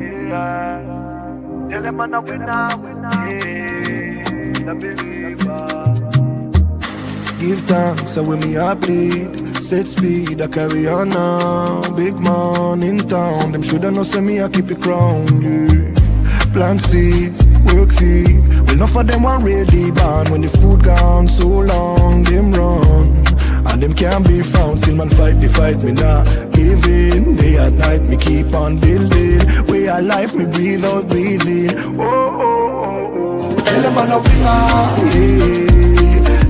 Yeah. Tell them I'm a winner. Yeah. The believer. Give thanks, so when me a bleed. Set speed, I carry on now. Big man in town, them shoulda know say me I keep it crown. Yeah. Plant seeds, work feed. Well, enough of them want ready band. When the food gone so long, them run. And them can't be found, still man fight the fight, me not give in. Day and night, me keep on building. Way of life, me breathe out, breathing. Oh, oh, oh, oh. Tell them I'm a winner, yeah.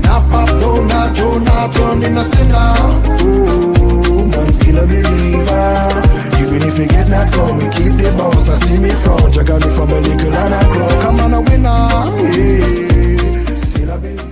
Not pop down, not Joe, not turn in a sinner. Oh, man still a believer. Even if me get not come, me keep the bounce. Now see me front, you got me from a little and a grow. Come on a winner, yeah. Still a believer.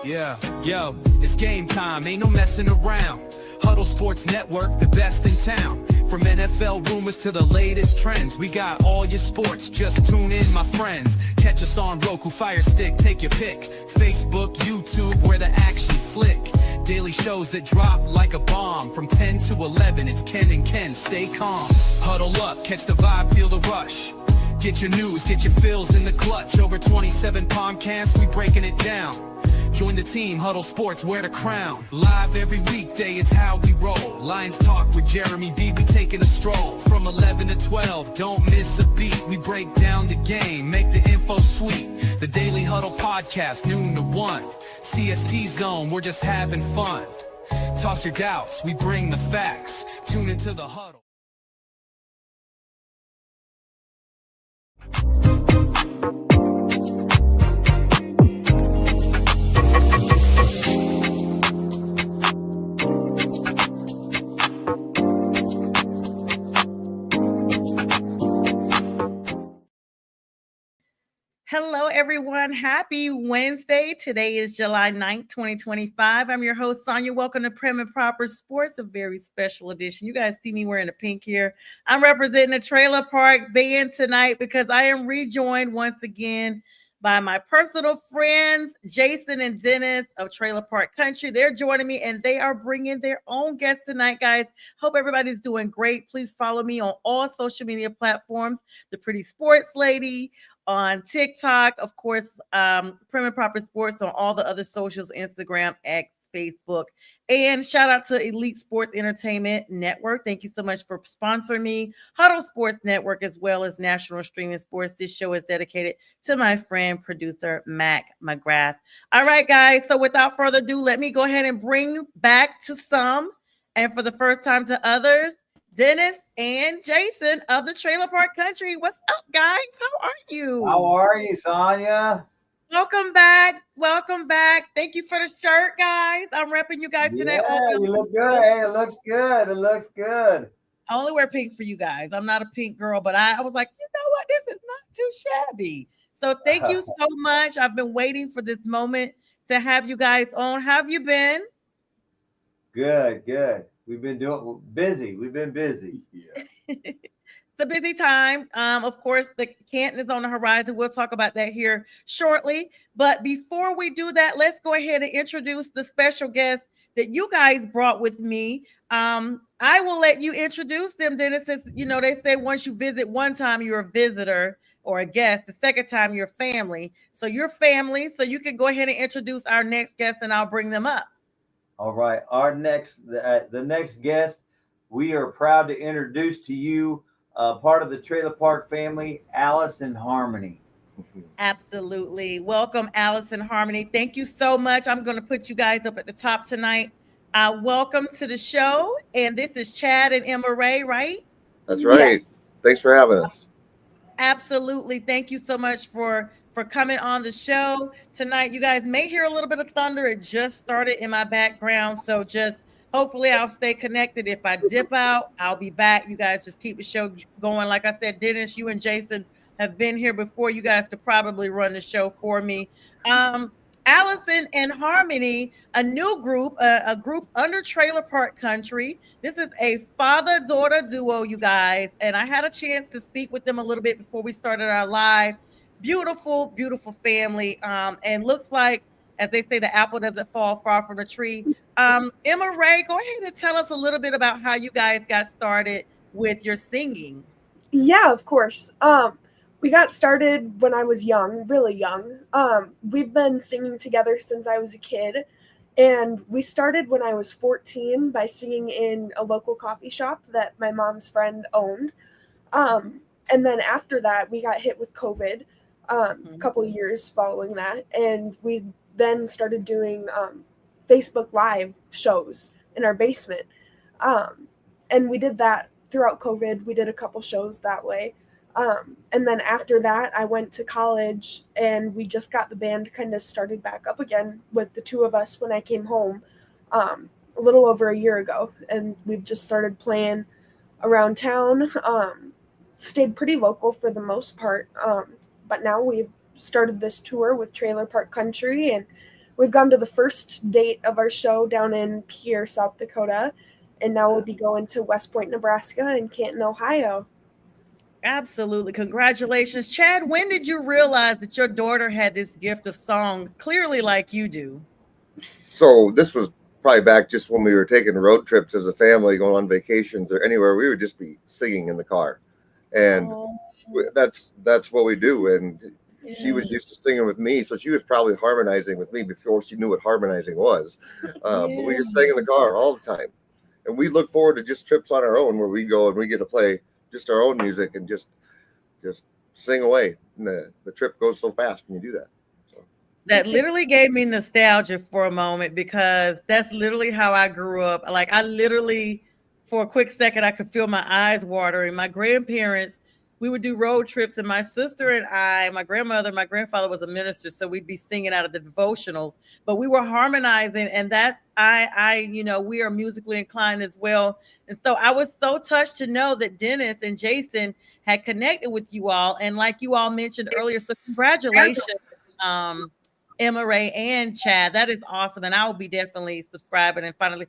Yeah, yo, it's game time, ain't no messing around. Huddle Sports Network, the best in town. From NFL rumors to the latest trends, we got all your sports, just tune in, my friends. Catch us on Roku, Fire Stick, take your pick. Facebook, YouTube, where the action's slick. Daily shows that drop like a bomb. From 10 to 11, it's Ken and Ken, stay calm. Huddle up, catch the vibe, feel the rush. Get your news, get your fills in the clutch. Over 27 podcasts, we breaking it down. Join the team, Huddle Sports, wear the crown. Live every weekday, it's how we roll. Lions Talk with Jeremy B, we taking a stroll. From 11 to 12, don't miss a beat. We break down the game, make the info sweet. The Daily Huddle Podcast, noon to 1. CST Zone, we're just having fun. Toss your doubts, we bring the facts. Tune into the Huddle. Hello, everyone. Happy Wednesday. Today is July 9th, 2025. I'm your host, Sonia. Welcome to Prim and Proper Sports, a very special edition. You guys see me wearing a pink here. I'm representing the Trailer Park Band tonight because I am rejoined once again by my personal friends, Jason and Dennis of Trailer Park Country. They're joining me and they are bringing their own guests tonight, guys. Hope everybody's doing great. Please follow me on all social media platforms, The Pretty Sports Lady, on TikTok, of course, Prim and Proper Sports on all the other socials, Instagram, X, Facebook, and shout out to Elite Sports Entertainment Network. Thank you so much for sponsoring me. Huddle Sports Network, as well as National Streaming Sports. This show is dedicated to my friend, producer, Mac McGrath. All right, guys. So without further ado, let me go ahead and bring back to some, and for the first time to others, Dennis and Jason of the Trailer Park Country. What's up, guys? How are you? How are you, Sonia? Welcome back. Welcome back. Thank you for the shirt, guys. I'm repping you guys today. Yeah, you look good. Hey, it looks good. It looks good. I only wear pink for you guys. I'm not a pink girl, but I was like, you know what? This is not too shabby. So thank you so much. I've been waiting for this moment to have you guys on. How have you been? Good, good. We've been busy. We've been busy. Yeah. It's a busy time. Of course, the Canton is on the horizon. We'll talk about that here shortly. But before we do that, let's go ahead and introduce the special guest that you guys brought with me. I will let you introduce them, Dennis, since, you know, they say once you visit one time, you're a visitor or a guest. The second time, you're family. So you're family. So you can go ahead and introduce our next guest, and I'll bring them up. All right. Our the next guest, we are proud to introduce to you part of the Trailer Park family, Allison Harmony. Absolutely. Welcome, Allison Harmony. Thank you so much. I'm going to put you guys up at the top tonight. Welcome to the show. And this is Chad and Emma Ray, right? That's right. Yes. Thanks for having us. Absolutely. Thank you so much for coming on the show tonight. You guys may hear a little bit of thunder. It just started in my background. So just hopefully I'll stay connected. If I dip out, I'll be back. You guys just keep the show going. Like I said, Dennis, you and Jason have been here before. You guys could probably run the show for me. Allison and Harmony, a new group, a group under Trailer Park Country. This is a father-daughter duo, you guys. And I had a chance to speak with them a little bit before we started our live. Beautiful, beautiful family. And looks like As they say, the apple doesn't fall far from the tree. Emma Ray, go ahead and tell us a little bit about how you guys got started with your singing. Yeah, of course. We got started when I was young, really young. We've been singing together since I was a kid, and we started when I was 14 by singing in a local coffee shop that my mom's friend owned. And then after that, we got hit with COVID a couple years following that, and we then started doing Facebook Live shows in our basement. And we did that throughout COVID. We did a couple shows that way. And then after that, I went to college, and we just got the band kind of started back up again with the two of us when I came home a little over a year ago. And we've just started playing around town. Stayed pretty local for the most part. But now we've started this tour with Trailer Park Country, and we've gone to the first date of our show down in Pierre, South Dakota. And now we'll be going to West Point, Nebraska, and Canton, Ohio. Absolutely. Congratulations. Chad, when did you realize that your daughter had this gift of song, clearly like you do? So this was probably back just when we were taking road trips as a family, going on vacations or anywhere. We would just be singing in the car, and that's what we do. And she was used to singing with me, so she was probably harmonizing with me before she knew what harmonizing was. But we just sang in the car all the time, and we look forward to just trips on our own where we go and we get to play just our own music and just sing away. And the trip goes so fast when you do that. That literally gave me nostalgia for a moment, because that's literally how I grew up. Like, I literally, for a quick second, I could feel my eyes watering. My grandparents, we would do road trips, and my sister and I, my grandfather was a minister, so we'd be singing out of the devotionals, but we were harmonizing, and that's, we are musically inclined as well. And so I was so touched to know that Dennis and Jason had connected with you all. And like you all mentioned earlier, so congratulations, Emma Ray and Chad. That is awesome. And I will be definitely subscribing. And finally,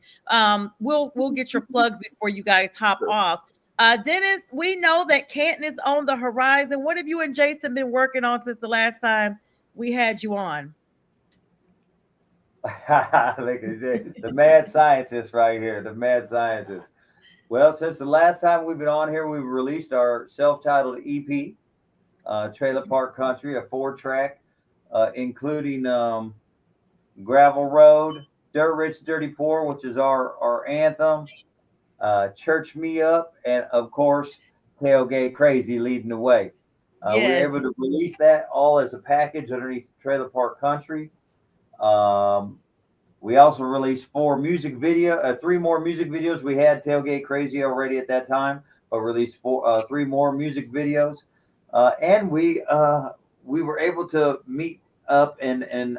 we'll get your plugs before you guys hop off. Dennis, we know that Canton is on the horizon. What have you and Jason been working on since the last time we had you on? Look at the mad scientist right here, the mad scientist. Well, since the last time we've been on here, we've released our self-titled EP, Trailer Park Country, a 4-track, including Gravel Road, Dirt Rich, Dirty Poor, which is our anthem, Church Me Up, and of course, Tailgate Crazy, Leading the Way. We were able to release that all as a package underneath Trailer Park Country. We also released 3 more music videos. We had Tailgate Crazy already at that time, but released 3 more music videos. And we were able to meet up and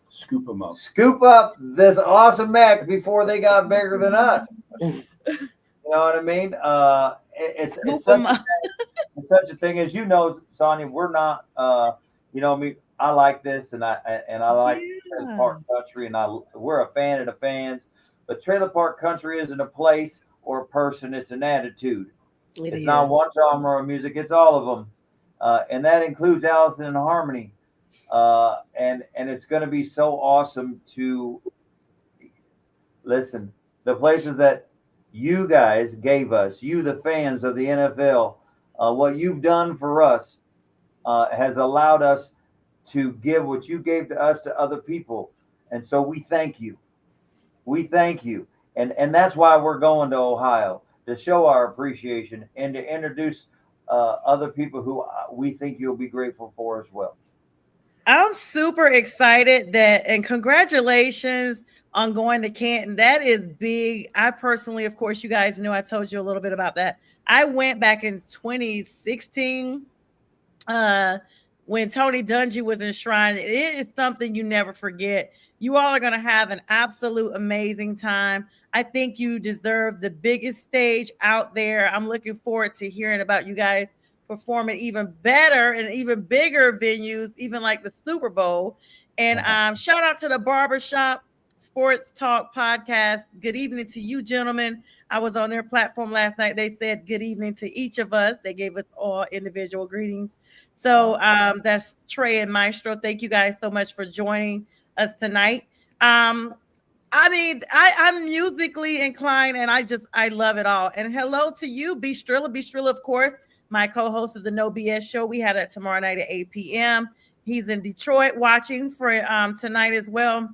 scoop them up. Scoop up this awesome act before they got bigger than us. You know what I mean? It's such a thing, as you know, Sonia. We're not, I like this, and I like Trailer Park Country, and we're a fan of the fans. But Trailer Park Country isn't a place or a person; it's an attitude. It's not one genre of music; it's all of them, and that includes Allison and Harmony. And it's going to be so awesome to listen. The places that you guys gave us, you the fans of the NFL, what you've done for us has allowed us to give what you gave to us to other people. And so we thank you. We thank you. And that's why we're going to Ohio, to show our appreciation and to introduce other people who we think you'll be grateful for as well. I'm super excited and congratulations on going to Canton. That is big. I personally, of course, you guys know, I told you a little bit about that. I went back in 2016 when Tony Dungy was enshrined. It is something you never forget. You all are going to have an absolute amazing time. I think you deserve the biggest stage out there. I'm looking forward to hearing about you guys performing even better and even bigger venues, even like the Super Bowl. And shout out to the Barbershop Sports Talk podcast. Good evening to you, gentlemen. I was on their platform last night. They said good evening to each of us. They gave us all individual greetings. So that's Trey and Maestro. Thank you guys so much for joining us tonight. I mean, I'm musically inclined and I love it all. And hello to you, B Strilla. B Strilla, of course, my co-host of the No BS show. We had that tomorrow night at 8 p.m. He's in Detroit watching for tonight as well.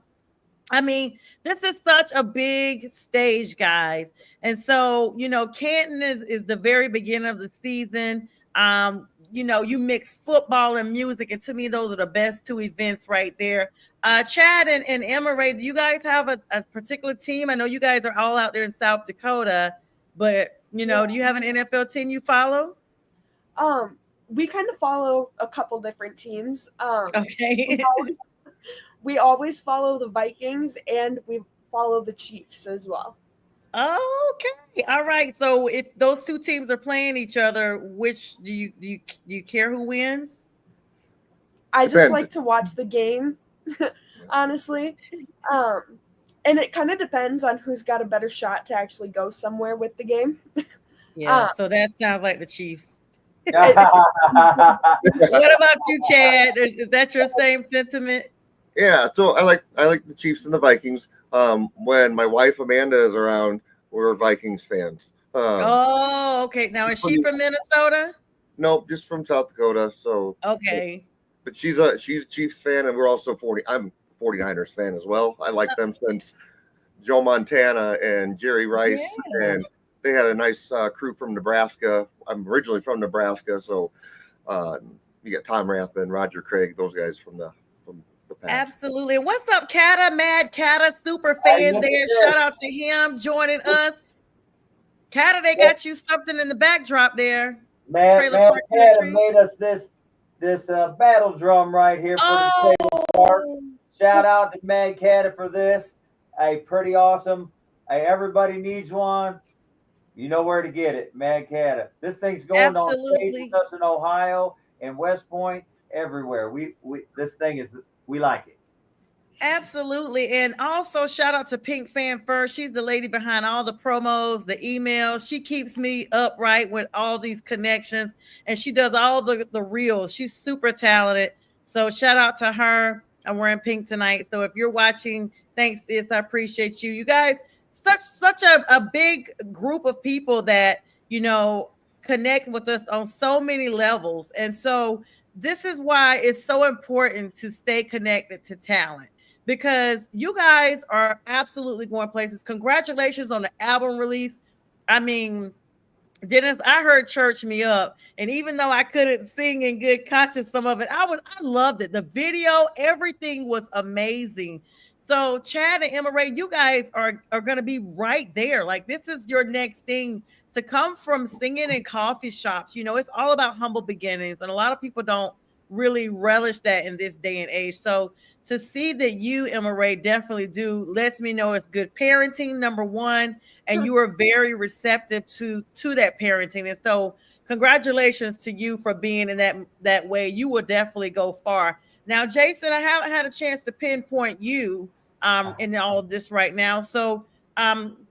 I mean, this is such a big stage, guys. And so, Canton is the very beginning of the season. You mix football and music, and to me, those are the best two events right there. Chad and Emma Ray, do you guys have a particular team? I know you guys are all out there in South Dakota, but do you have an NFL team you follow? We kind of follow a couple different teams. Okay. We always follow the Vikings and we follow the Chiefs as well. Okay. All right. So if those two teams are playing each other, which do you care who wins? I just like to watch the game, honestly. And it kind of depends on who's got a better shot to actually go somewhere with the game. Yeah. So that sounds like the Chiefs. Yeah. What about you, Chad? Is that your same sentiment? Yeah, so I like the Chiefs and the Vikings. When my wife Amanda is around, we're Vikings fans. Okay. Now is she from Minnesota? Nope, just from South Dakota. So okay. But she's a Chiefs fan, and we're also I'm a 49ers fan as well. I like them since Joe Montana and Jerry Rice, and they had a nice crew from Nebraska. I'm originally from Nebraska, so you got Tom Rathman, Roger Craig, those guys from the past. Absolutely. What's up, Kata? Mad Kata, super fan there. Shout out to him joining us. Kata, they got you something in the backdrop there. Mad Kata made us this battle drum right here for the Trailer Park. Shout out to Mad Kata for this. Hey, pretty awesome. Hey, everybody needs one. You know where to get it, Mad Kata. This thing's going on stage with us in Ohio and West Point, everywhere. This thing is. We like it. Absolutely. And also shout out to Pink Fan First. She's the lady behind all the promos, the emails. She keeps me upright with all these connections and she does all the reels. She's super talented. So shout out to her. I'm wearing pink tonight. So if you're watching, thanks, sis. I appreciate you. You guys, such a big group of people that, connect with us on so many levels. And so this is why it's so important to stay connected to talent because you guys are absolutely going places. Congratulations on the album release. I mean, Dennis, I heard Church Me Up, and even though I couldn't sing in good conscience some of it, I loved it. The video, everything was amazing. So Chad and Emma Ray, you guys are going to be right there. Like this is your next thing. To come from singing in coffee shops, it's all about humble beginnings. And a lot of people don't really relish that in this day and age. So to see that you, Emma Ray, definitely do lets me know it's good parenting, number one. And you are very receptive to that parenting. And so congratulations to you for being in that way. You will definitely go far. Now, Jason, I haven't had a chance to pinpoint you in all of this right now. So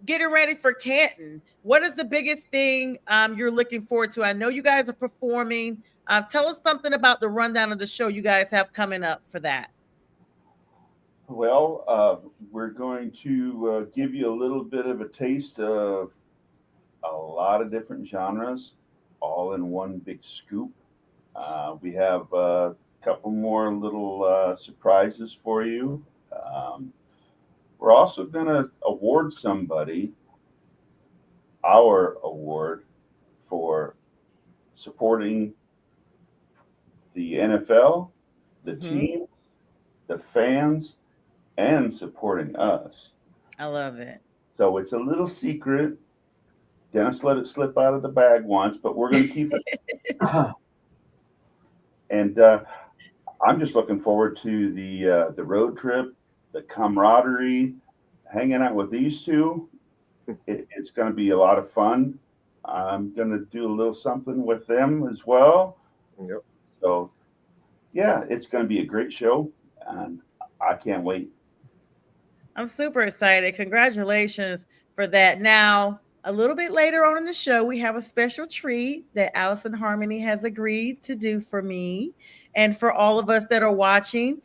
getting ready for Canton. What is the biggest thing you're looking forward to? I know you guys are performing. Tell us something about the rundown of the show you guys have coming up for that. Well, we're going to give you a little bit of a taste of a lot of different genres, all in one big scoop. We have a couple more little surprises for you. We're also going to award somebody our award for supporting the NFL, the team, the fans, and supporting us. I love it. So it's a little secret. Dennis let it slip out of the bag once, but we're going to keep it. And I'm just looking forward to the road trip, the camaraderie, hanging out with these two. It's going to be a lot of fun. I'm going to do a little something with them as well. Yep. So, yeah, it's going to be a great show, and I can't wait. I'm super excited. Congratulations for that. Now, a little bit later on in the show, we have a special treat that Allison Harmony has agreed to do for me and for all of us that are watching.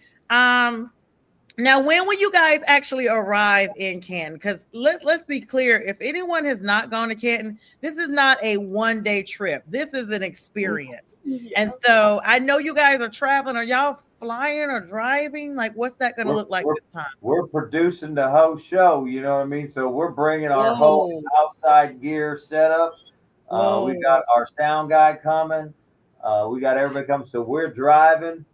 Now, when will you guys actually arrive in Canton? Because let's be clear, if anyone has not gone to Canton, this is not a 1-day trip. This is an experience. Yeah. And so I know you guys are traveling. Are y'all flying or driving? Like, what's that going to look like this time? We're producing the whole show. You know what I mean? So we're bringing our whole Whoa. outside gear setup. We Whoa. got our sound guy coming. We got everybody coming. So we're driving.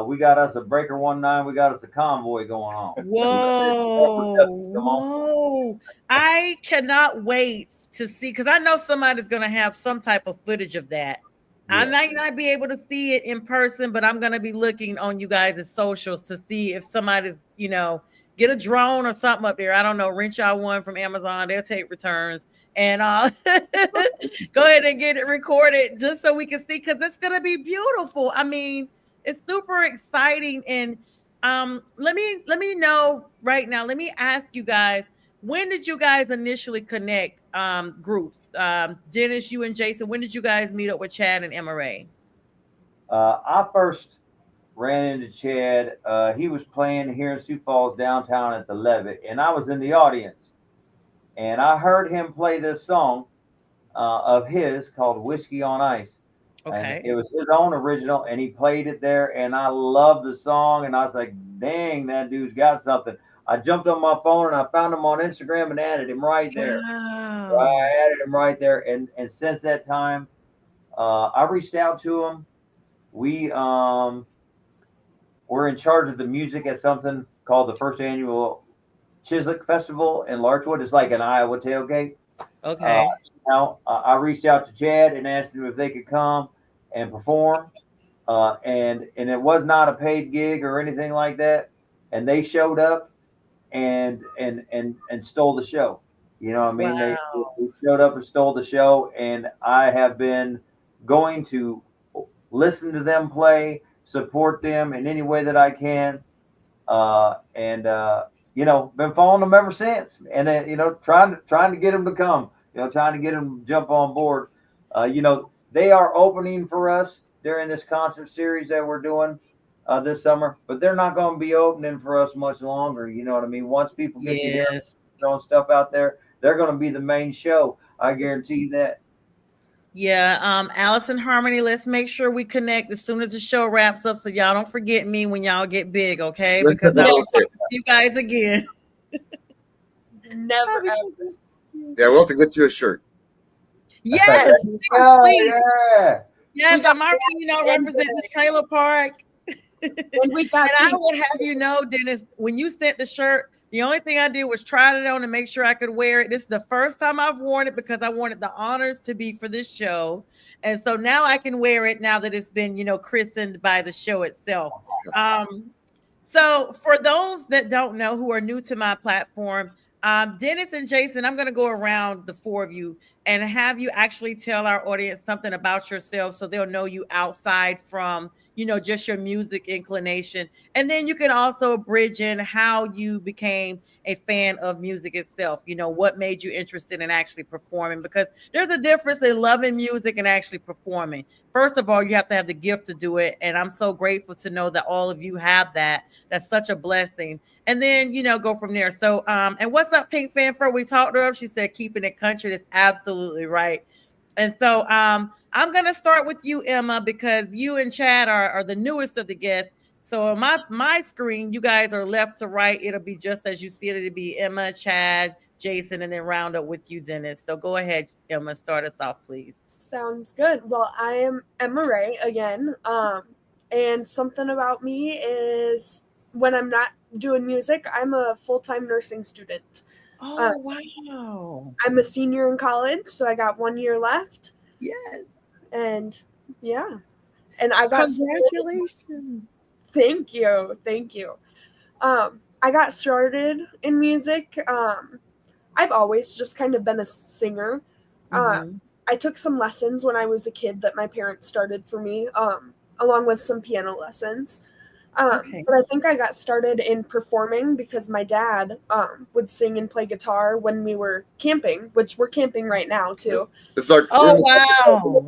We got us a Breaker 19. We got us a convoy going on. Whoa. Whoa. I cannot wait to see, because I know somebody's going to have some type of footage of that. I might not be able to see it in person, but I'm going to be looking on you guys' socials to see if somebody's, get a drone or something up there. I don't know. Rent y'all one from Amazon. They'll take returns. And go ahead and get it recorded just so we can see, because it's going to be beautiful. I mean, it's super exciting. And let me know right now. Let me ask you guys, when did you guys initially connect groups? Dennis, you and Jason, when did you guys meet up with Chad and Emma Ray? I first ran into Chad. He was playing here in Sioux Falls downtown at the Levitt, and I was in the audience. And I heard him play this song of his called Whiskey on Ice. Okay. And it was his own original, and he played it there, and I loved the song, and I was like, dang, that dude's got something. I jumped on my phone, and I found him on Instagram and added him right there. Wow. So I added him right there, and since that time, I reached out to him. We were in charge of the music at something called the first annual Chislick Festival in Larchwood. It's like an Iowa tailgate. Okay. I reached out to Chad and asked him if they could come and perform. And it was not a paid gig or anything like that. And they showed up and stole the show. You know what I mean? Wow. They showed up and stole the show. And I have been going to listen to them play, support them in any way that I can. Been following them ever since. And then, trying to get them to come. Trying to get them to jump on board. They are opening for us during this concert series that we're doing this summer, but they're not going to be opening for us much longer. You know what I mean? Once people get to hear throwing stuff out there, they're going to be the main show. I guarantee you that. Yeah, Allison Harmony, let's make sure we connect as soon as the show wraps up, so y'all don't forget me when y'all get big, okay? Because I will talk to you guys again. Never ever. Yeah, we'll have to get you a shirt. Yes, please. Yeah. Yes, I'm already, representing the trailer park. And I would have you know, Dennis, when you sent the shirt, the only thing I did was try it on and make sure I could wear it. This is the first time I've worn it because I wanted the honors to be for this show. And so now I can wear it now that it's been, christened by the show itself. So for those that don't know, who are new to my platform, Dennis and Jason, I'm going to go around the four of you and have you actually tell our audience something about yourself so they'll know you outside from, just your music inclination. And then you can also bridge in how you became a fan of music itself. What made you interested in actually performing? Because there's a difference in loving music and actually performing. First of all, you have to have the gift to do it. And I'm so grateful to know that all of you have that. That's such a blessing. And then, go from there. So, and what's up, Pink Fanfare? We talked to her. She said, keeping it country. That's absolutely right. And so, I'm going to start with you, Emma, because you and Chad are the newest of the guests. So on my screen, you guys are left to right. It'll be just as you see it. It'll be Emma, Chad, Jason, and then round up with you, Dennis. So go ahead, Emma, start us off, please. Sounds good. Well, I am Emma Ray again. And something about me is when I'm not doing music, I'm a full-time nursing student. Oh, wow. I'm a senior in college, so I got 1 year left. Yes. And yeah. And I got congratulations. Thank you. I got started in music. I've always just kind of been a singer. I took some lessons when I was a kid that my parents started for me, along with some piano lessons. But I think I got started in performing because my dad would sing and play guitar when we were camping, which we're camping right now too. Oh, wow.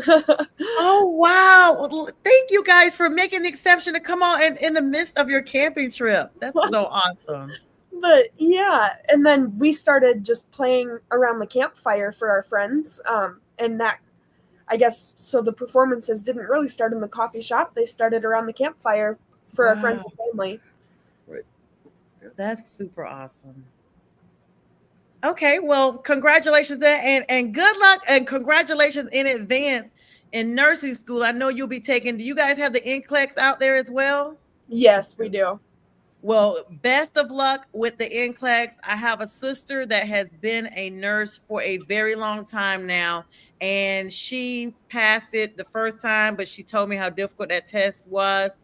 Oh, wow. Well, thank you guys for making the exception to come on in the midst of your camping trip. That's so awesome. But yeah, and then we started just playing around the campfire for our friends. And that, I guess, so the performances didn't really start in the coffee shop. They started around the campfire for our friends and family. Right. Yeah. That's super awesome. Okay, well, congratulations there, and good luck, and congratulations in advance in nursing school. I know you'll be taking. Do you guys have the NCLEX out there as well? Yes, we do. Well, best of luck with the NCLEX. I have a sister that has been a nurse for a very long time now, and she passed it the first time, but she told me how difficult that test was.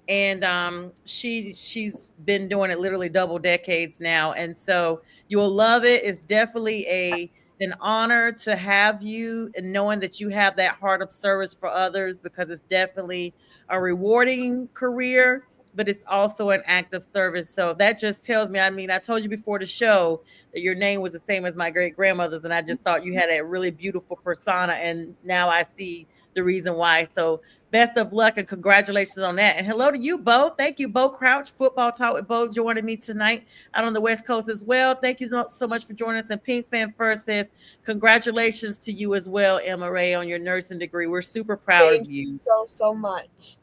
And she's been doing it literally double decades now, and so you'll love it. It's definitely an honor to have you, and knowing that you have that heart of service for others, because it's definitely a rewarding career, but it's also an act of service. So that just tells me, I mean, I told you before the show that your name was the same as my great grandmother's, and I just thought you had a really beautiful persona, and now I see the reason why. So best of luck and congratulations on that. And hello to you, Bo. Thank you, Bo Crouch, Football Talk with Bo, joining me tonight out on the West Coast as well. Thank you so much for joining us. And Pink Fan First says, congratulations to you as well, Emma Ray, on your nursing degree. We're super proud of you. So much.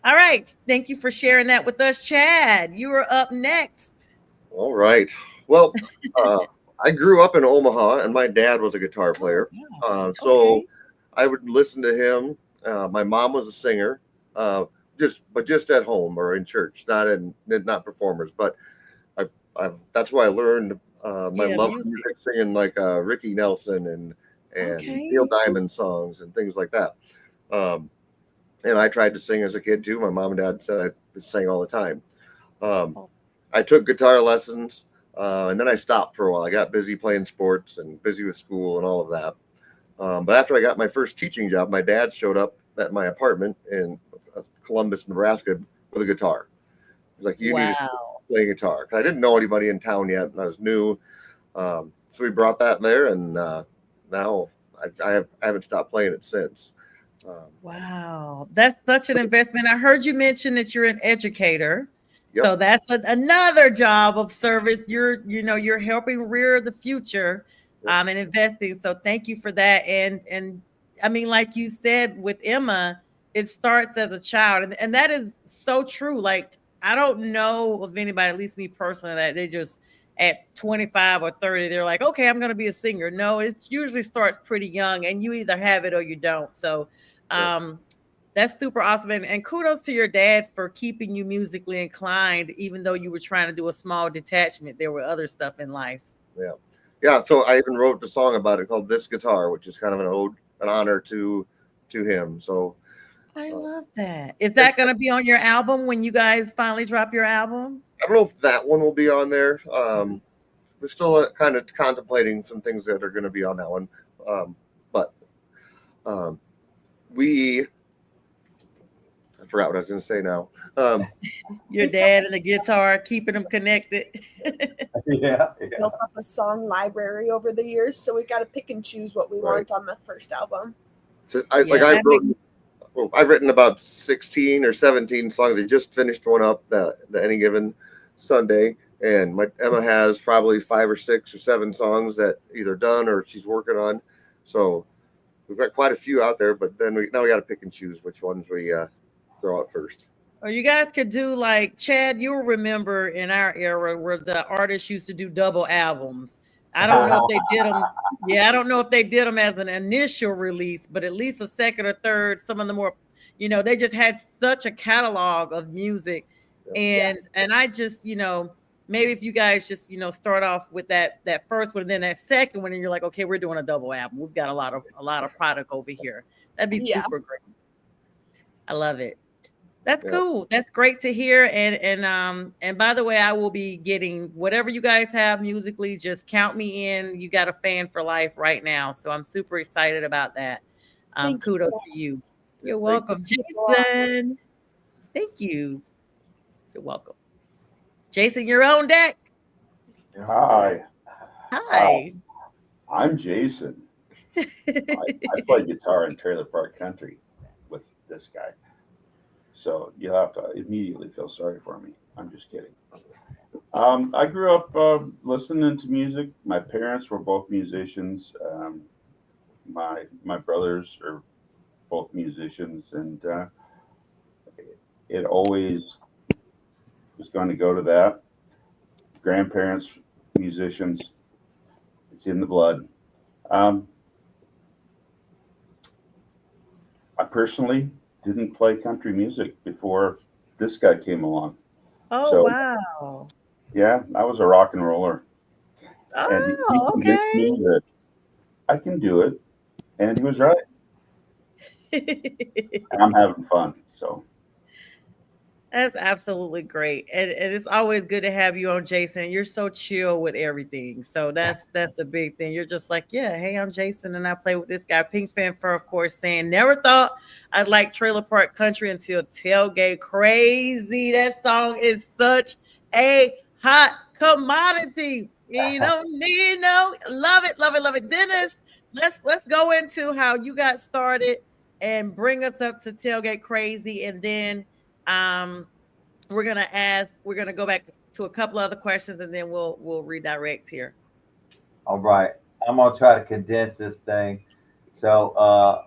All right. Thank you for sharing that with us, Chad. You are up next. All right. Well, I grew up in Omaha, and my dad was a guitar player. So I would listen to him. My mom was a singer, just at home or in church, not performers. But that's why I learned my love of music, singing like Ricky Nelson and Neil Diamond songs and things like that. And I tried to sing as a kid too. My mom and dad said I sang all the time. I took guitar lessons, and then I stopped for a while. I got busy playing sports and busy with school and all of that. But after I got my first teaching job, my dad showed up at my apartment in Columbus, Nebraska, with a guitar. He was like, "You need to start playing guitar." I didn't know anybody in town yet, and I was new. So we brought that there, and now I haven't stopped playing it since. Wow, that's such an investment. I heard you mention that you're an educator. Yep. So that's another job of service. You're helping rear the future and investing. So thank you for that. And I mean, like you said with Emma, it starts as a child. And that is so true. Like, I don't know of anybody, at least me personally, that they just at 25 or 30, they're like, okay, I'm going to be a singer. No, it usually starts pretty young, and you either have it or you don't. So that's super awesome. And kudos to your dad for keeping you musically inclined, even though you were trying to do a small detachment. There were other stuff in life. Yeah. Yeah. So I even wrote a song about it called This Guitar, which is kind of an honor to him. So I love that. Is that going to be on your album when you guys finally drop your album? I don't know if that one will be on there. We're still kind of contemplating some things that are going to be on that one. But I forgot what I was going to say now. Your dad and the guitar, keeping them connected. Built up a song library over the years, so we got to pick and choose what we want on the first album. So I've written about 16 or 17 songs. I just finished one up the Any Given Sunday, and Emma has probably 5 or 6 or 7 songs that either done or she's working on. So we've got quite a few out there, but then we got to pick and choose which ones we throw out first. Or you guys could do like Chad. You'll remember in our era where the artists used to do double albums. I don't know if they did them. Yeah, I don't know if they did them as an initial release, but at least a second or third. Some of them were, they just had such a catalog of music, and I just, maybe if you guys just, start off with that first one, and then that second one, and you're like, okay, we're doing a double album. We've got a lot of product over here. That'd be super great. I love it. That's cool. That's great to hear. And by the way, I will be getting whatever you guys have musically. Just count me in. You got a fan for life right now. So I'm super excited about that. Kudos to you. You're welcome, Jason. Thank you. You're welcome. Jason, you're on deck. Hi. Hi. I'm Jason. I play guitar in trailer park country with this guy. So you'll have to immediately feel sorry for me. I'm just kidding. I grew up listening to music. My parents were both musicians. My brothers are both musicians, and it always was going to go to that. Grandparents, musicians. It's in the blood. Um, I personally didn't play country music before this guy came along. Oh, So wow. yeah, I was a rock and roller, and he Oh, convinced me that I can do it, and he was right. okay. And I'm having fun. So That's absolutely great. And it's always good to have you on, Jason. You're so chill with everything. So that's the big thing. You're just like, yeah, hey, I'm Jason and I play with this guy. Pink Fan Fur, of course, saying never thought I'd like trailer park country until tailgate crazy. That song is such a hot commodity. Love it, love it, love it. Dennis, let's go into how you got started and bring us up to tailgate crazy, and then um, we're gonna go back to a couple other questions and then we'll redirect here. All right. I'm going to try to condense this thing. So,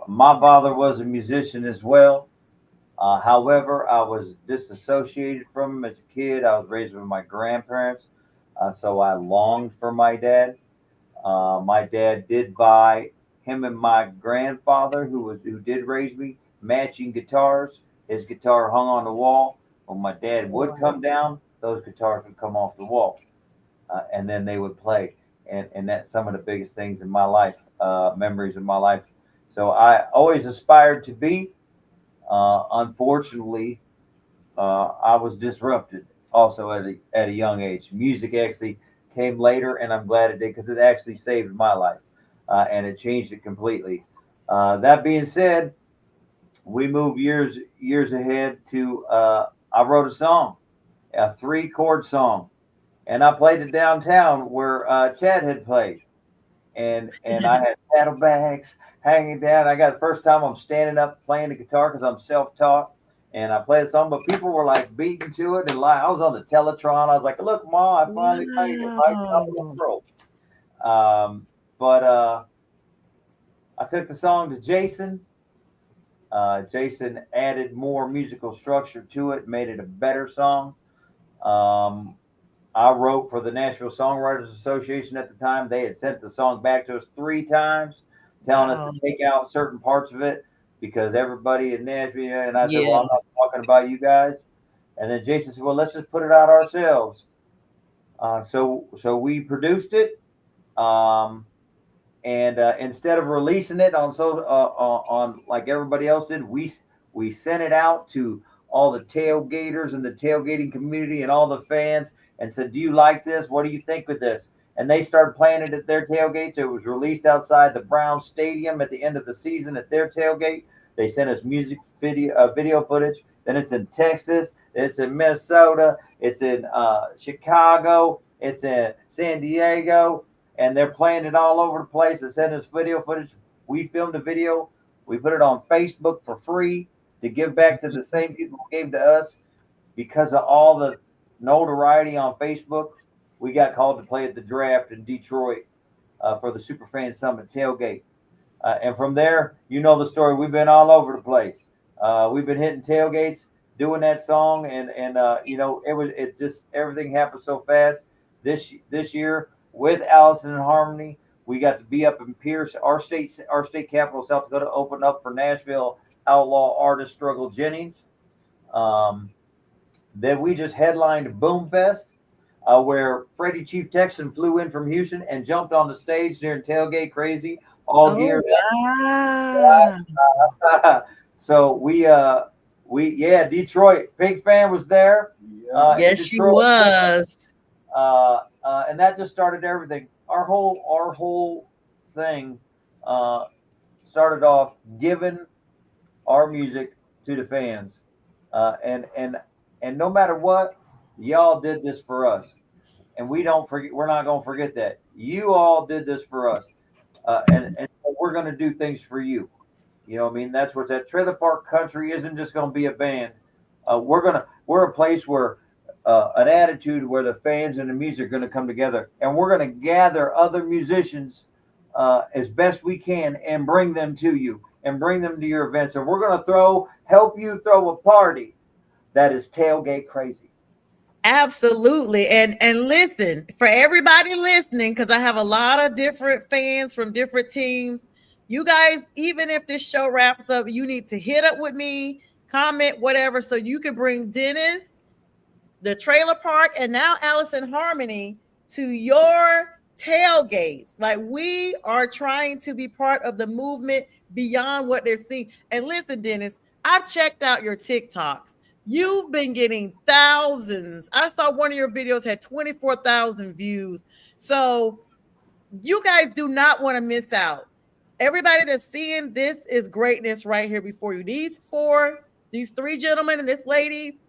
my father was a musician as well. However, I was disassociated from him as a kid. I was raised with my grandparents, so I longed for my dad. My dad did buy him and my grandfather, who did raise me, matching guitars. His guitar hung on the wall. When my dad would come down, those guitars would come off the wall, and then they would play. And that's some of the biggest things in my life, memories of my life. So I always aspired to be. Unfortunately, I was disrupted also at a young age. Music actually came later, and I'm glad it did because it actually saved my life, and it changed it completely. That being said, we moved years ahead to. I wrote a song, a 3 chord song, and I played it downtown where Chad had played, and I had saddlebags hanging down. I got the first time I'm standing up playing the guitar because I'm self-taught, and I played the song, but people were like beating to it and like I was on the Teletron. I was like, "Look, Ma, I finally made it! Lights up in the Wow. world." But I took the song to Jason. Jason added more musical structure to it, made it a better song. Um, I wrote for the Nashville Songwriters Association at the time. They had sent the song back to us 3 times, telling us Wow. to take out certain parts of it because everybody in Nashville. And I said, "Well, Yeah. I'm not talking about you guys." And then Jason said, "Well, let's just put it out ourselves." So we produced it, um, and instead of releasing it on like everybody else did, we sent it out to all the tailgaters and the tailgating community and all the fans and said, "Do you like this? What do you think of this?" And they started playing it at their tailgates. It was released outside the Browns Stadium at the end of the season at their tailgate. They sent us music video footage. Then it's in Texas. It's in Minnesota. It's in Chicago. It's in San Diego, and they're playing it all over the place. They sent us video footage. We filmed a video. We put it on Facebook for free to give back to the same people who gave to us. Because of all the notoriety on Facebook, we got called to play at the draft in Detroit for the Superfan Summit tailgate. And from there, you know the story. We've been all over the place. We've been hitting tailgates, doing that song, and it just everything happened so fast. This year with Allison and Harmony, we got to be up in Pierce, our state capital, South Dakota, opened up for Nashville outlaw artist Struggle Jennings. Um, then we just headlined Boomfest, where Freddie Chief Texan flew in from Houston and jumped on the stage during Tailgate Crazy, all Oh, geared wow. up. So Detroit. Pink Fan was there in Yes, she Detroit, was. and that just started everything. Our whole thing uh, started off giving our music to the fans, and no matter what, y'all did this for us, and we don't forget. We're not gonna forget that you all did this for us, and we're going to do things for you. You know what I mean? That's what that Trailer Park Country isn't just going to be a band. We're a place where an attitude where the fans and the music are going to come together, and we're going to gather other musicians as best we can and bring them to you and bring them to your events. And we're going to help you throw a party that is tailgate crazy. Absolutely. And listen, for everybody listening, because I have a lot of different fans from different teams. You guys, even if this show wraps up, you need to hit up with me, comment, whatever, so you can bring Dennis, the Trailer Park, and now Allison Harmony to your tailgates. Like, we are trying to be part of the movement beyond what they're seeing. And listen, Dennis, I've checked out your TikToks. You've been getting thousands. I saw one of your videos had 24,000 views. So you guys do not want to miss out. Everybody that's seeing this is greatness right here before you. These three gentlemen and this lady,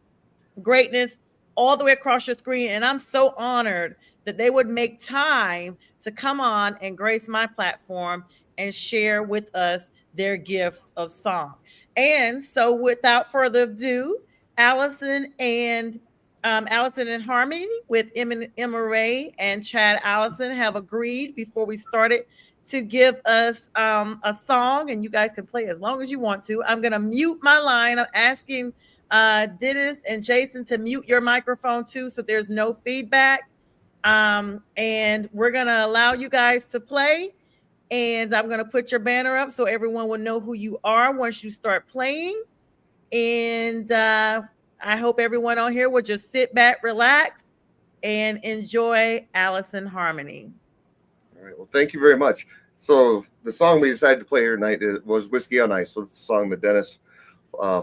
greatness all the way across your screen. And I'm so honored that they would make time to come on and grace my platform and share with us their gifts of song. And so without further ado, Allison and Harmony with Emma Ray and Chad Allison have agreed before we started to give us a song, and you guys can play as long as you want to. I'm going to mute my line. I'm asking Dennis and Jason to mute your microphone too, so there's no feedback. And we're going to allow you guys to play, and I'm going to put your banner up so everyone will know who you are once you start playing. And I hope everyone on here will just sit back, relax, and enjoy Allison Harmony. All right. Well, thank you very much. So the song we decided to play here tonight was Whiskey on Ice. So it's the song that Dennis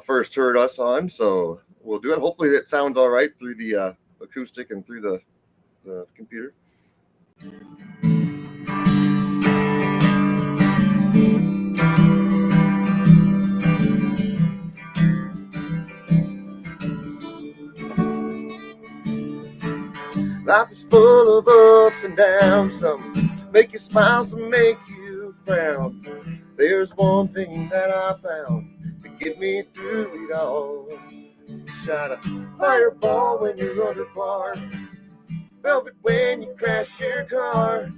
first heard us on. So we'll do it. Hopefully it sounds all right through the acoustic and through the computer. Life is full of ups and downs. Some make you smile, some make you frown. There's one thing that I found to get me through it all. Shot a fireball when you're under par, velvet when you crash your car,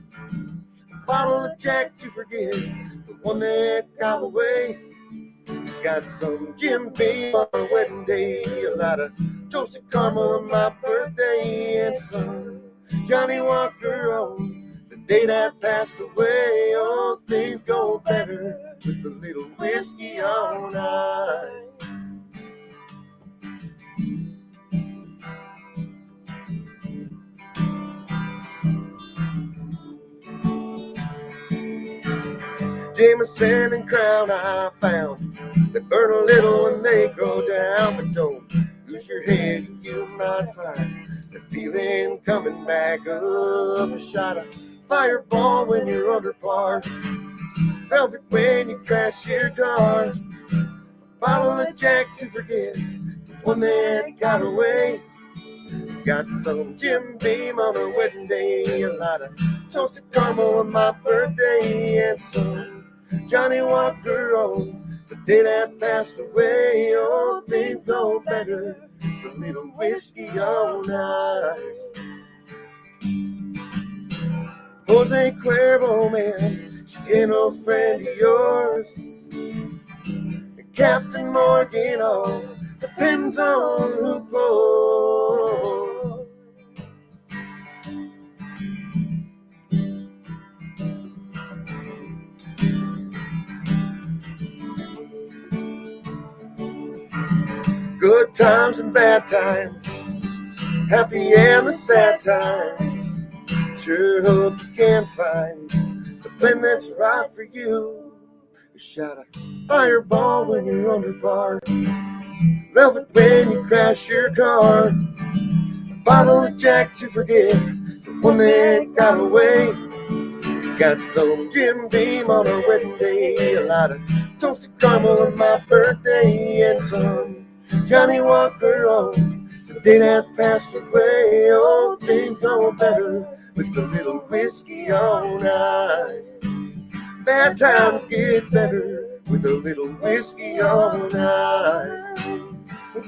a bottle of Jack to forget the one that got away. Got some Jim Beam on our wedding day, a lot of toasted caramel on my birthday, and some Johnny Walker on the day that passed away. Oh, things go better with a little whiskey on ice. Jameson and Crown I found, they burn a little when they go down, but don't lose your head, you might find the feeling coming back up. A shot of fireball when you're under par, velvet when you crash your car, a bottle of Jack to forget the one that got away. Got some Jim Beam on our wedding day, a lot of toasted caramel on my birthday, and some Johnny Walker on the day that passed away. Oh, things go better with a little whiskey on ice. Jose Cuervo, man, she ain't no friend of yours. And Captain Morgan, all depends on who blows. Good times and bad times, happy and the sad times. Sure hope you can find the blend that's right for you. A shot of fireball when you're under par, velvet when you crash your car, a bottle of Jack to forget the one that got away. Got some Jim Beam on our wedding day, a lot of toasted caramel on my birthday, and some Johnny Walker on the day that passed away. Oh, things go better with a little whiskey on ice. Bad times get better with a little whiskey on ice.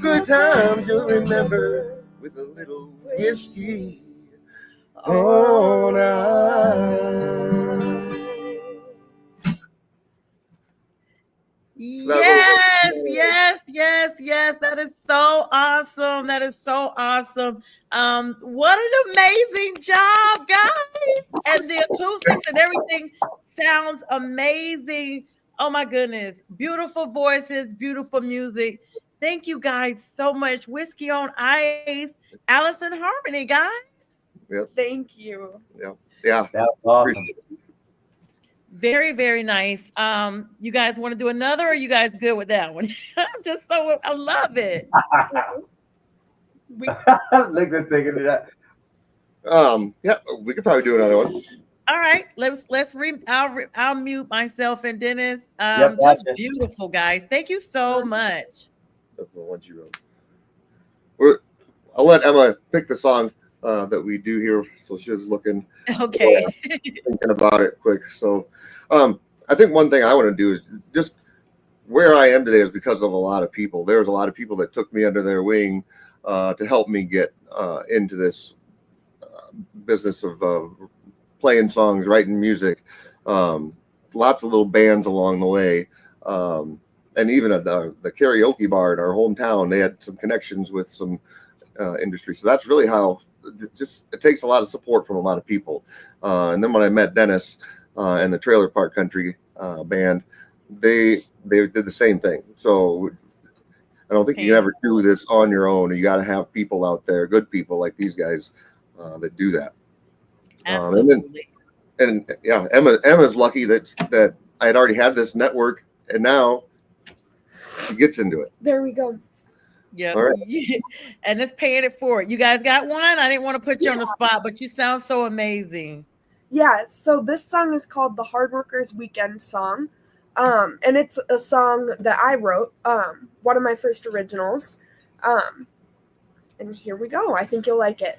Good times you'll remember with a little whiskey on ice. Yes. That is so awesome. That is so awesome. What an amazing job, guys. And the acoustics and everything sounds amazing. Oh my goodness. Beautiful voices, beautiful music. Thank you guys so much. Whiskey on Ice, Allison Harmony, guys. Yep. Thank you. Yeah. That was awesome. Very, very nice. You guys want to do another, or are you guys good with that one? I love it. Look at thinking of that. Yeah, we could probably do another one. All right, I'll mute myself and Dennis. Yep, Just gotcha. beautiful, guys. Thank you so much. That's the ones you wrote. I'll let Emma pick the song that we do here, so she's looking. Okay. Thinking about it quick. So, I think one thing I want to do is just where I am today is because of a lot of people. There's a lot of people that took me under their wing to help me get into this business of playing songs, writing music. Lots of little bands along the way. And even at the karaoke bar in our hometown, they had some connections with some industry. So that's really how it takes a lot of support from a lot of people. And then when I met Dennis and the Trailer Park Country band, they did the same thing. So I don't think you can ever do this on your own. You got to have people out there, good people like these guys that do that. Absolutely. And Emma's lucky that I had already had this network, and now she gets into it. There we go. Yeah. Right. And it's paying it forward. You guys got one? I didn't want to put you on the spot, but you sound so amazing. Yeah, so this song is called the Hard Workers Weekend Song. And it's a song that I wrote, one of my first originals. And here we go. I think you'll like it.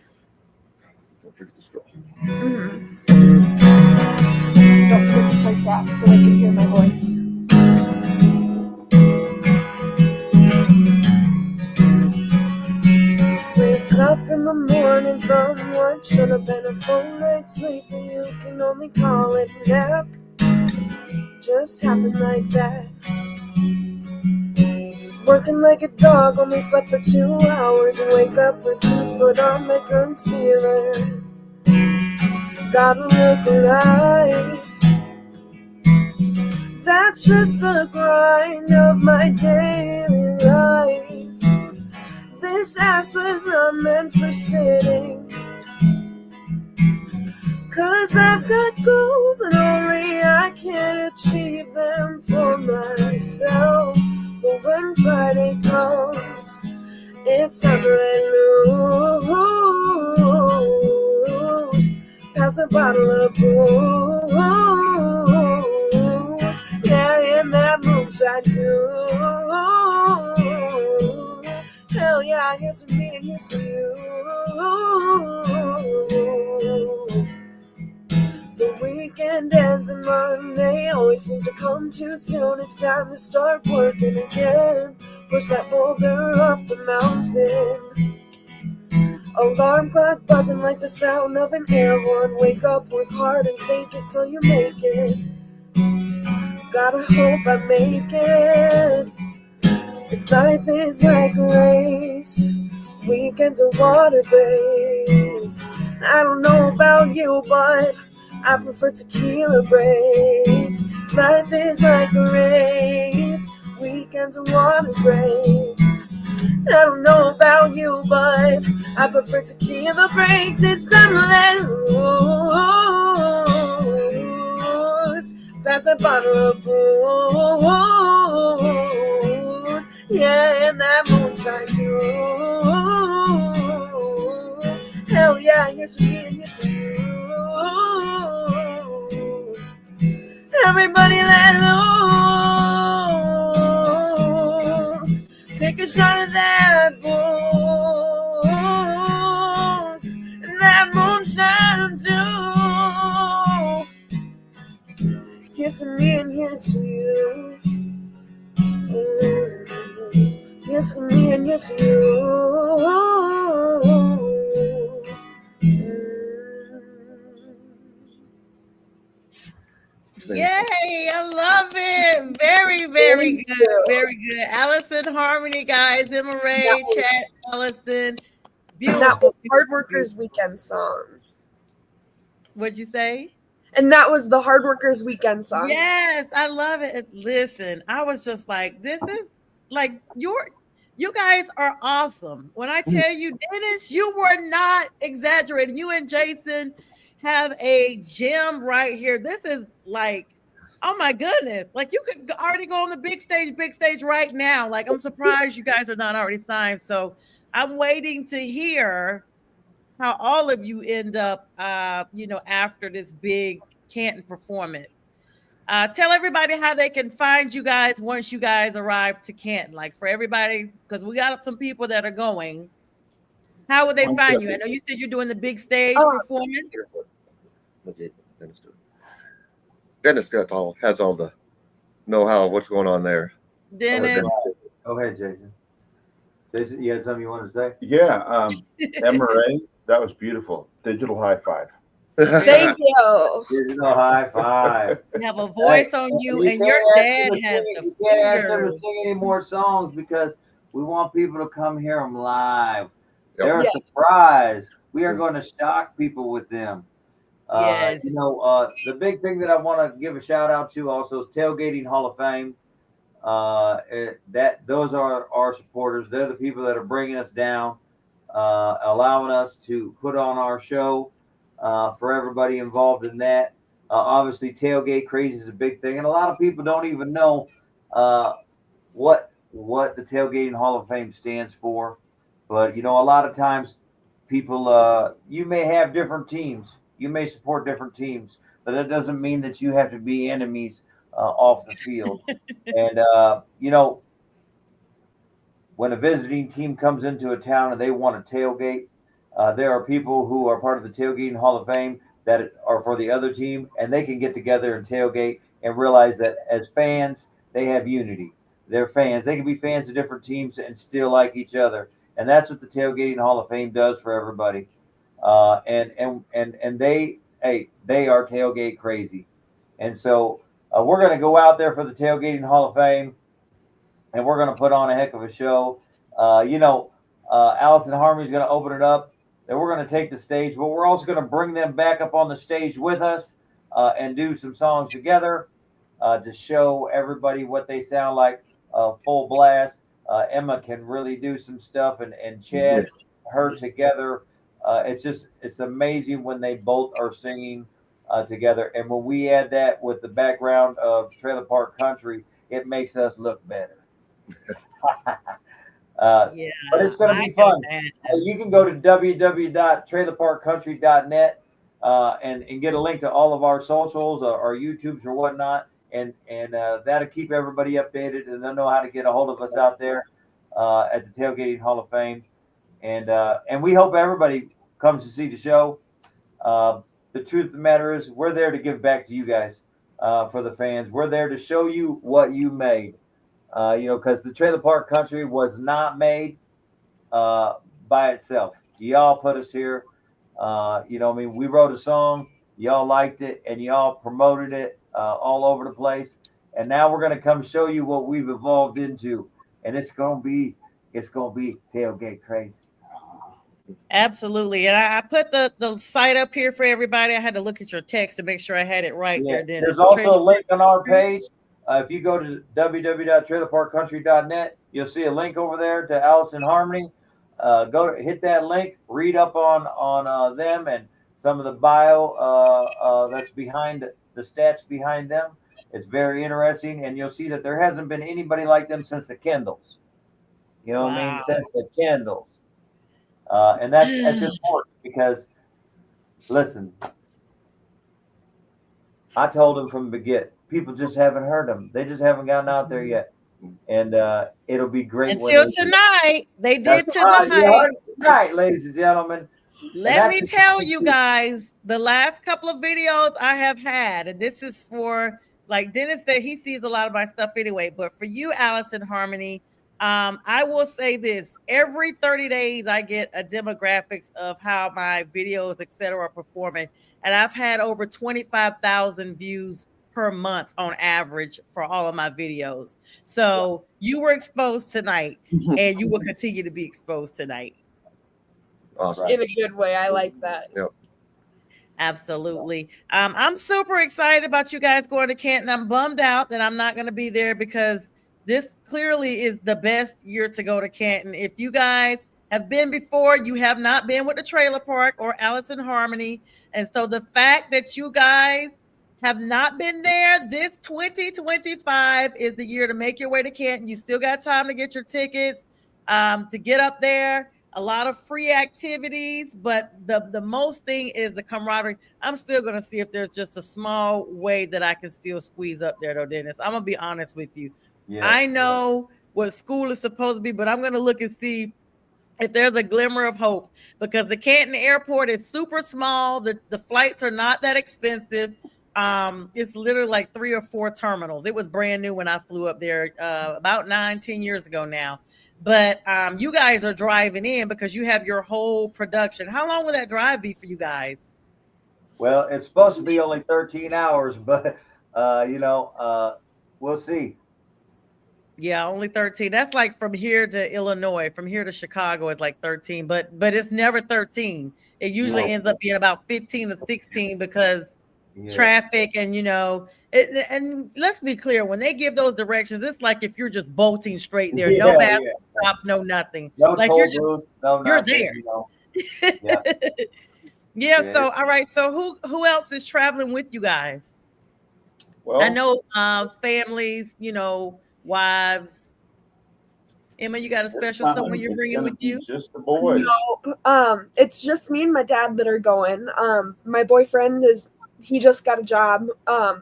Don't forget to scroll. Mm-hmm. Don't forget to play soft so they can hear my voice. Wake up in the morning from what should have been a full night's sleep, and you can only call it a nap. Just happened like that. Working like a dog, only slept for 2 hours. Wake up, repeat, put on my concealer. Gotta look alive. That's just the grind of my daily life. This ass was not meant for sitting, 'cause I've got goals and only I can achieve them for myself. But when Friday comes, it's time to let loose. Pass a bottle of booze, yeah, and that moonshine too. Hell yeah, here's for me and here's for you. The weekend ends and Monday always seems to come too soon. It's time to start working again. Push that boulder up the mountain. Alarm clock buzzing like the sound of an air horn. Wake up, work hard and fake it till you make it. Gotta hope I make it. If life is like a race, weekends are water breaks. I don't know about you, but I prefer tequila breaks. Life is like a race, weekends are water breaks. I don't know about you, but I prefer tequila breaks. It's time to let loose. Pass a bottle of booze, yeah, and that moonshine too. Hell yeah, here's to me and here's to you. Everybody let loose. Take a shot of that booze and that moonshine too. Here's here's to me and here's to you. Here's to me and here's to you. Yay, I love it. Very, very good. Very good. Allison Harmony, guys. Emma Ray, Chad, Allison. Beautiful. And that was Hard Workers Weekend song. What'd you say? And that was the Hard Workers Weekend song. Yes, I love it. Listen, I was just like, this is like you guys are awesome. When I tell you, Dennis, you were not exaggerating. You and Jason have a gem right here. This is like, oh my goodness. Like you could already go on the big stage right now. Like I'm surprised you guys are not already signed. So I'm waiting to hear how all of you end up, after this big Canton performance. Tell everybody how they can find you guys once you guys arrive to Canton. Like for everybody, because we got some people that are going. How would they find you? I know you said you're doing the big stage performance. Dennis has all the know-how of what's going on there. Dennis. Go ahead, Jason. Jason, you had something you wanted to say? Yeah, MRA, that was beautiful. Digital high five. Thank you. Digital high five. You have a voice on you, and your dad has the You can't ask them to fingers. sing any more songs because we want people to come hear them live. Yep. They're a surprise. We are going to shock people with them. Yes. The big thing that I want to give a shout out to also is Tailgating Hall of Fame. Those are our supporters. They're the people that are bringing us down, allowing us to put on our show. For everybody involved in that, obviously Tailgate Crazy is a big thing, and a lot of people don't even know what the Tailgating Hall of Fame stands for. But a lot of times people, you may have different teams, you may support different teams, but that doesn't mean that you have to be enemies off the field. And when a visiting team comes into a town and they want to tailgate, there are people who are part of the Tailgating Hall of Fame that are for the other team, and they can get together and tailgate and realize that as fans, they have unity. They're fans. They can be fans of different teams and still like each other. And that's what the Tailgating Hall of Fame does for everybody. And they are tailgate crazy. And so we're going to go out there for the Tailgating Hall of Fame, and we're going to put on a heck of a show. Allison Harmony is going to open it up. Then we're going to take the stage, but we're also going to bring them back up on the stage with us and do some songs together to show everybody what they sound like full blast. Emma can really do some stuff, and Chad, her together. It's amazing when they both are singing together. And when we add that with the background of Trailer Park Country, it makes us look better. But it's going to be fun. You can go to www.trailerparkcountry.net and get a link to all of our socials, our YouTubes or whatnot, and that'll keep everybody updated, and they'll know how to get a hold of us out there at the Tailgating Hall of Fame. And we hope everybody comes to see the show. The truth of the matter is, we're there to give back to you guys, for the fans. We're there to show you what you made. Because the Trailer Park Country was not made by itself. Y'all put us here. We wrote a song, y'all liked it, and y'all promoted it all over the place. And now we're gonna come show you what we've evolved into, and it's gonna be tailgate crazy. Absolutely. And I put the site up here for everybody. I had to look at your text to make sure I had it right there, Dennis. There's also a link on our page. If you go to www.trailerparkcountry.net, you'll see a link over there to Allison Harmony. Hit that link, read up on them and some of the bio that's behind the stats behind them. It's very interesting, and you'll see that there hasn't been anybody like them since the Kendalls. You know what I mean? Since the Kendalls. And that's important because, listen, I told them from the beginning, people just haven't heard them. They just haven't gotten out there yet. And it'll be great. Until tonight. They did tonight. Tonight, ladies and gentlemen. Let me tell you guys, the last couple of videos I have had, and this is for like Dennis said, he sees a lot of my stuff anyway. But for you, Allison Harmony, I will say this: every 30 days, I get a demographics of how my videos, etc., are performing, and I've had over 25,000 views per month on average for all of my videos. So you were exposed tonight, and you will continue to be exposed tonight. Awesome. In a good way. I like that. Yep. Absolutely. I'm super excited about you guys going to Canton. I'm bummed out that I'm not going to be there because this clearly is the best year to go to Canton. If you guys have been before, you have not been with the trailer park or Allison Harmony. And so the fact that you guys have not been there, this 2025 is the year to make your way to Canton. You still got time to get your tickets, to get up there. A lot of free activities, but the most thing is the camaraderie. I'm still going to see if there's just a small way that I can still squeeze up there, though, Dennis. I'm going to be honest with you. Yes. I know what school is supposed to be, but I'm going to look and see if there's a glimmer of hope, because the Canton airport is super small. The flights are not that expensive. It's literally like 3 or 4 terminals. It was brand new when I flew up there about 9-10 years ago now. But you guys are driving in because you have your whole production. How long will that drive be for you guys? Well, it's supposed to be only 13 hours, but we'll see. Yeah, only 13. That's like from here to Illinois. From here to Chicago is like 13, but it's never 13. It usually ends up being about 15 to 16 because traffic and and let's be clear, when they give those directions, it's like if you're just bolting straight there, no bathroom stops, no nothing. No like you're there. So all right. So who else is traveling with you guys? Well, I know families, wives. Emma, you got a special someone you're bringing with you? Just the boys. No, it's just me and my dad that are going. My boyfriend he just got a job,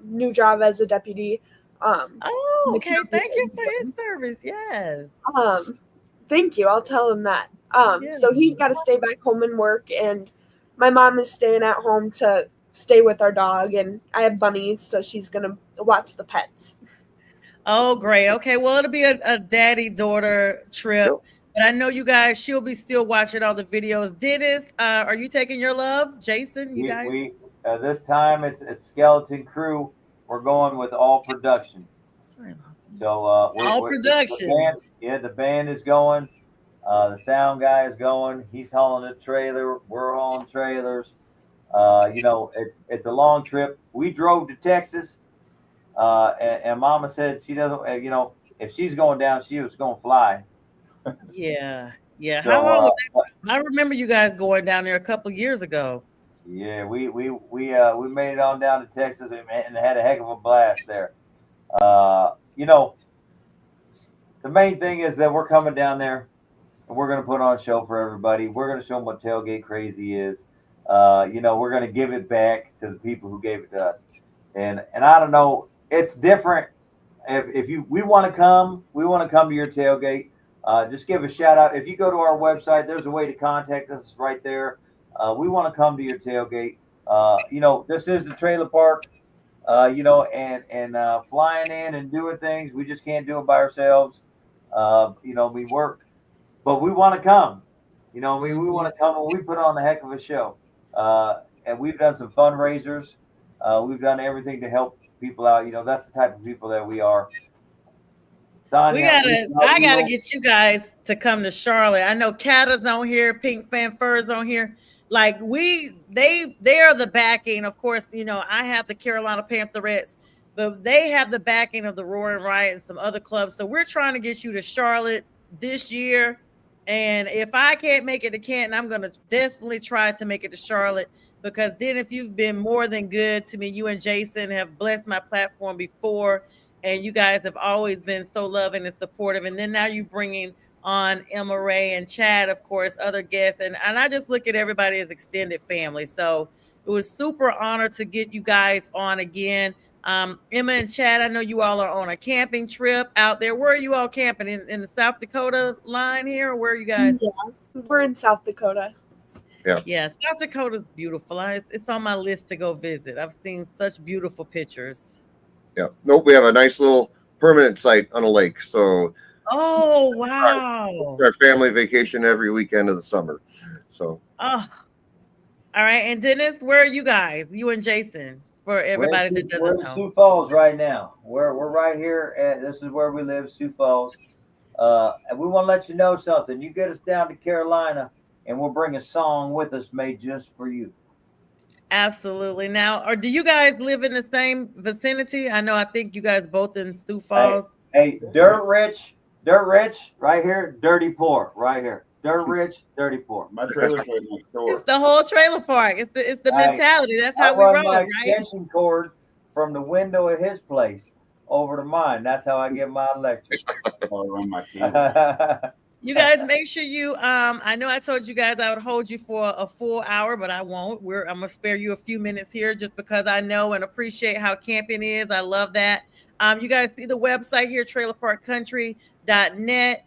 new job as a deputy. Okay. Thank you for his service. Yes. Thank you. I'll tell him that. So he's got to stay back home and work, and my mom is staying at home to stay with our dog, and I have bunnies, so she's gonna watch the pets. Oh, great. Okay. Well, it'll be a daddy-daughter trip. Yep. But I know you guys, she'll be still watching all the videos. Dennis, are you taking your love? Jason, you guys? This time it's Skeleton Crew. We're going with all production. Sorry, awesome. So all production. The band is going. The sound guy is going. He's hauling a trailer. We're hauling trailers. It's a long trip. We drove to Texas, and Mama said she doesn't. If she's going down, she was going to fly. Yeah. So, how long was that? I remember you guys going down there a couple of years ago. Yeah, we made it on down to Texas and had a heck of a blast there. The main thing is that we're coming down there and we're going to put on a show for everybody. We're going to show them what tailgate crazy is. We're going to give it back to the people who gave it to us. And I don't know, it's different. If we want to come to your tailgate. Just give a shout out. If you go to our website, there's a way to contact us right there. We want to come to your tailgate. This is the trailer park, and flying in and doing things. We just can't do it by ourselves. We work, but we want to come. We want to come and we put on a heck of a show. And we've done some fundraisers. We've done everything to help people out. That's the type of people that we are. Sonia, I gotta get you guys to come to Charlotte. I know Cata's on here, Pink Fan Fur's on here. Like they are the backing. Of course, I have the Carolina Pantherettes, but they have the backing of the Roaring Riot and some other clubs. So we're trying to get you to Charlotte this year. And if I can't make it to Canton, I'm going to definitely try to make it to Charlotte, because then if you've been more than good to me, you and Jason have blessed my platform before, and you guys have always been so loving and supportive. And then now you bringing on Emma Ray and Chad, of course, other guests. And I just look at everybody as extended family. So it was super honored to get you guys on again. Emma and Chad, I know you all are on a camping trip out there. Where are you all camping? In the South Dakota line here, or where are you guys? Yeah, we're in South Dakota. Yeah, South Dakota's beautiful. It's on my list to go visit. I've seen such beautiful pictures. Yeah. Nope. We have a nice little permanent site on a lake. So Oh, wow. our family vacation every weekend of the summer. So. Oh, all right. And Dennis, where are you guys? You and Jason, for everybody that We're doesn't in know. Sioux Falls right now. We're right here. This is where we live, Sioux Falls. And we want to let you know something. You get us down to Carolina, and we'll bring a song with us made just for you. Absolutely. Now, or do you guys live in the same vicinity? I think you guys both in Sioux Falls. Hey, dirt rich, right here. Dirty poor, right here. Dirt rich, dirty poor. My trailer's right next door. It's the whole trailer park. It's the mentality. That's how we run roll, my right? extension cord from the window of his place over to mine. That's how I get my electric. I run my cable. You guys make sure you I know I told you guys I would hold you for a full hour, but I won't. I'm gonna spare you a few minutes here just because I know and appreciate how camping is. I love that. You guys see the website here, trailerparkcountry.net.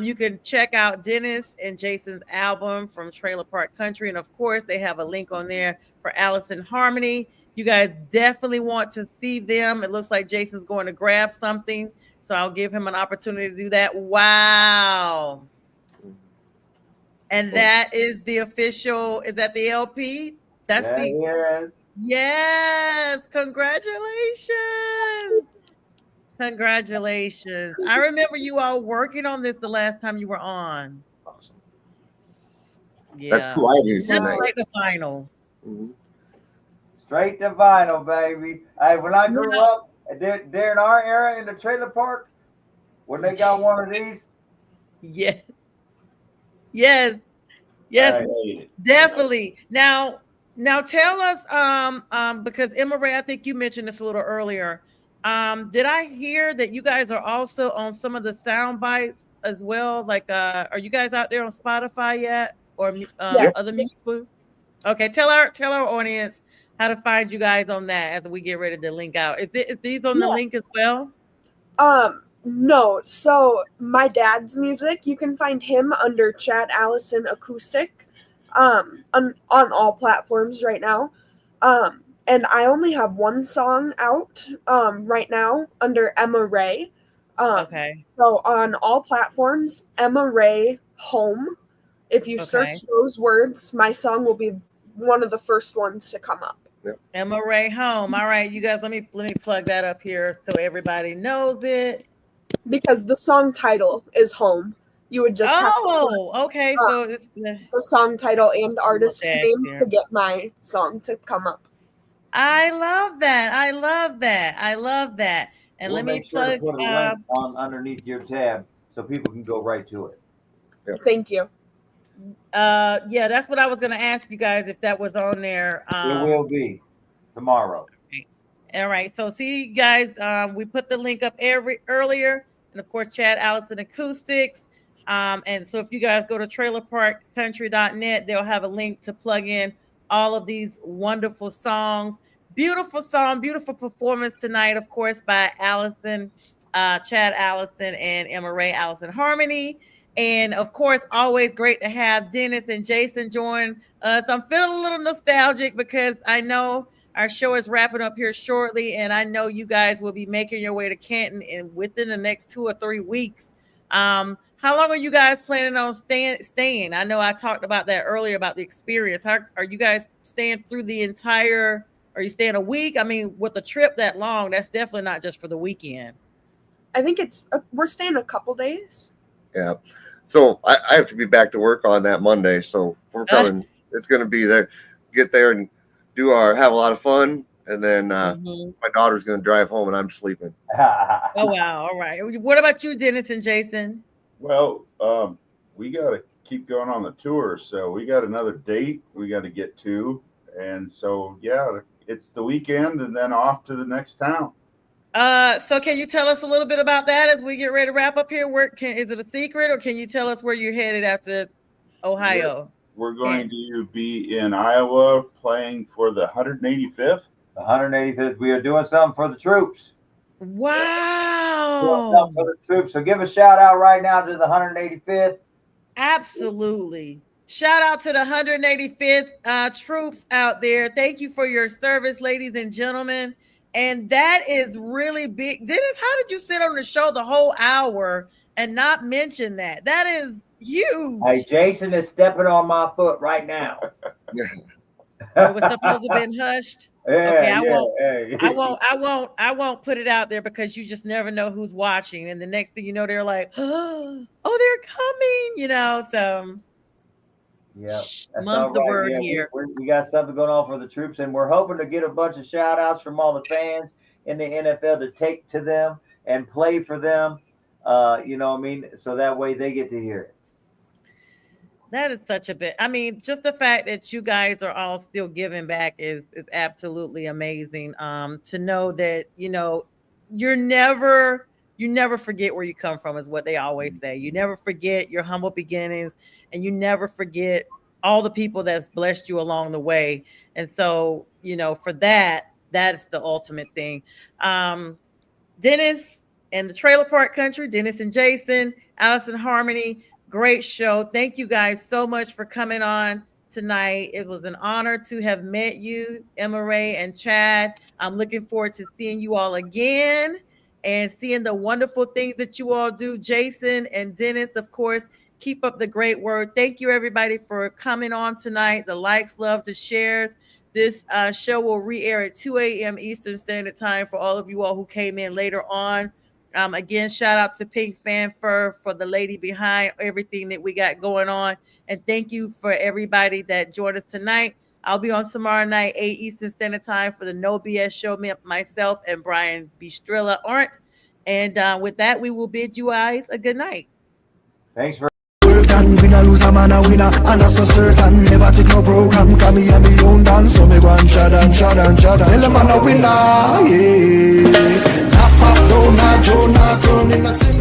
You can check out Dennis and Jason's album from Trailer Park Country, and of course they have a link on there for Allison Harmony. You guys definitely want to see them. It looks like Jason's going to grab something, so I'll give him an opportunity to do that. Wow. And that is the official, is that the LP? That's yes. Congratulations. Congratulations. I remember you all working on this the last time you were on. Awesome. Yeah. That's cool. I haven't even seen that. Like the final. Mm-hmm. Straight to vinyl, baby. Hey, when I grew up, during our era in the trailer park, when they got one of these. Yes. Definitely. Now tell us, because Emma Ray, I think you mentioned this a little earlier. Did I hear that you guys are also on some of the sound bites as well? Like, are you guys out there on Spotify yet, or other music? Okay, tell our audience how to find you guys on that as we get ready to link out. Is these on the link as well? No. So my dad's music, you can find him under Chad Allison Acoustic, on all platforms right now. And I only have one song out right now under Emma Ray. Okay. So on all platforms, Emma Ray Home. If you search those words, my song will be one of the first ones to come up. Yep. Emma Ray Home. All right, you guys, let me plug that up here so everybody knows it. Because the song title is Home. You would just have to okay. So it's the song title and artist name to get my song to come up. I love that. And we'll let me plug put a link on underneath your tab so people can go right to it. Yep. Thank you. Yeah, that's what I was going to ask you guys if that was on there. It will be tomorrow. All right. So see you guys, we put the link up earlier, and of course Chad Allison Acoustics. And so if you guys go to trailerparkcountry.net, they'll have a link to plug in all of these wonderful songs. Beautiful song, beautiful performance tonight, of course, by Allison, Chad Allison, and Emma Ray Allison Harmony. And of course, always great to have Dennis and Jason join us. I'm feeling a little nostalgic because I know our show is wrapping up here shortly, and I know you guys will be making your way to Canton within the next 2 or 3 weeks. How long are you guys planning on staying? I know I talked about that earlier about the experience. How are you guys staying through the entire? Are you staying a week? I mean, with a trip that long, that's definitely not just for the weekend. I think we're staying a couple days. Yeah. So I have to be back to work on that Monday. So we're coming. It's going to be there. Get there and have a lot of fun. And then my daughter's going to drive home and I'm sleeping. Oh, wow. All right. What about you, Dennis and Jason? Well, we got to keep going on the tour. So we got another date we got to get to. And so, yeah, it's the weekend and then off to the next town. So can you tell us a little bit about that as we get ready to wrap up here? Is it a secret, or can you tell us where you're headed after Ohio? We're going to be in Iowa playing for the 185th. The 185th. We are doing something for the troops. Wow. Doing something for the troops. So give a shout out right now to the 185th. Absolutely. Shout out to the 185th troops out there. Thank you for your service, ladies and gentlemen. And that is really big. Dennis, how did you sit on the show the whole hour and not mention that? That is huge. Hey, Jason is stepping on my foot right now. It was supposed to have been hushed. Yeah, Okay, I won't put it out there because you just never know who's watching. And the next thing you know, they're like, oh, they're coming, you know. So yeah, mum's the word here. We got something going on for the troops, and we're hoping to get a bunch of shout outs from all the fans in the NFL to take to them and play for them. You know what I mean? So that way they get to hear it. That is such a bit. I mean, just the fact that you guys are all still giving back is absolutely amazing. To know that, you know, you never forget where you come from is what they always say. You never forget your humble beginnings, and you never forget all the people that's blessed you along the way. And so, you know, for that is the ultimate thing. Dennis and the Trailer Park Country, Dennis and Jason, Allison Harmony, great show. Thank you guys so much for coming on tonight. It was an honor to have met you, Emma Ray and Chad. I'm looking forward to seeing you all again and seeing the wonderful things that you all do. Jason and Dennis, of course, keep up the great work. Thank you, everybody, for coming on tonight. The likes, love, the shares. This show will re-air at 2 a.m. Eastern Standard Time for all of you all who came in later on. Again, shout out to Pink Fanfare for the lady behind everything that we got going on. And thank you for everybody that joined us tonight. I'll be on tomorrow night, 8 Eastern Standard Time for the No BS Show. Myself and Brian Bistrilla aren't. And with that, we will bid you guys a good night. Thanks for Winner lose a man a winner, and that's for certain. Never take no program, come me and me own dance. So me go and shut and tell them man a winner, yeah. Not pop down, not Joe, not turn in a sin.